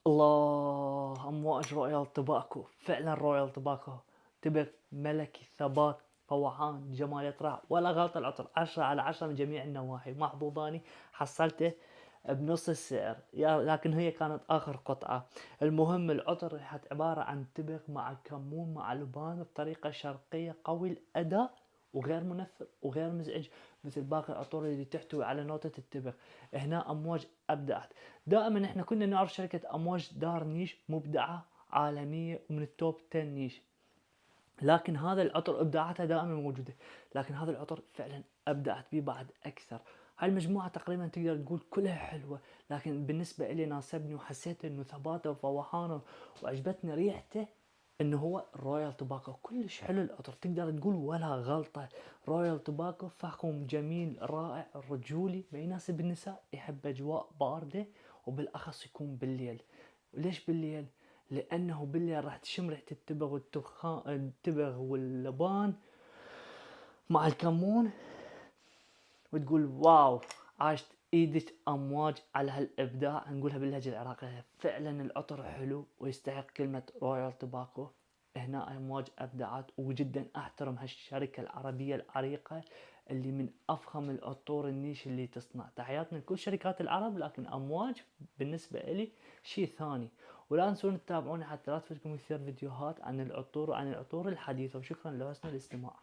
الله! أمواج رويال توباكو، فعلًا رويال توباكو تبغ ملكي، ثبات، فوحان، جمال يطرح، ولا غلط العطر 10/10 من جميع النواحي، محظوظ حصلته بنص السعر، لكن هي كانت آخر قطعة. المهم العطر ريحته عبارة عن تبغ مع كمون مع لبان بطريقة شرقية، قوي الأداء وغير منفر وغير مزعج مثل باقي العطور اللي تحتوي على نوتة التبغ. هنا أمواج أبدعت. دائما احنا كنا نعرف شركة أمواج دار نيش مبدعة عالمية ومن التوب 10 نيش، لكن هذا العطر ابداعاتها دائما موجوده، لكن هذا العطر فعلا ابدعت بيه بعد اكثر. هاي المجموعه تقريبا تقدر تقول كلها حلوه، لكن بالنسبه لي ناسبني وحسيت انه ثباته وفوحانه وعجبتني ريحته انه هو رويال توباكو. كلش حلو العطر، تقدر تقول ولا غلطه. رويال توباكو فخم جميل رائع رجولي، ما يناسب النساء، يحب اجواء بارده وبالاخص يكون بالليل. ليش بالليل؟ لانه بالليل راح تشم ريحه التبغ والتخان، التبغ واللبان مع الكمون، وتقول واو، عاشت ايدك امواج على هالابداع. نقولها باللهجه العراقيه، فعلا العطر حلو ويستحق كلمه رويال توباكو. هنا امواج ابدعت، وجدا احترم هالشركه العربيه العريقه اللي من افخم العطور النيش اللي تصنع. تحياتنا لكل شركات العرب، لكن امواج بالنسبه لي شيء ثاني. ولا تنسون تتابعوني حتى لا تفوتكم كثير فيديوهات عن العطور وعن العطور الحديثه. وشكرا لحسن الاستماع.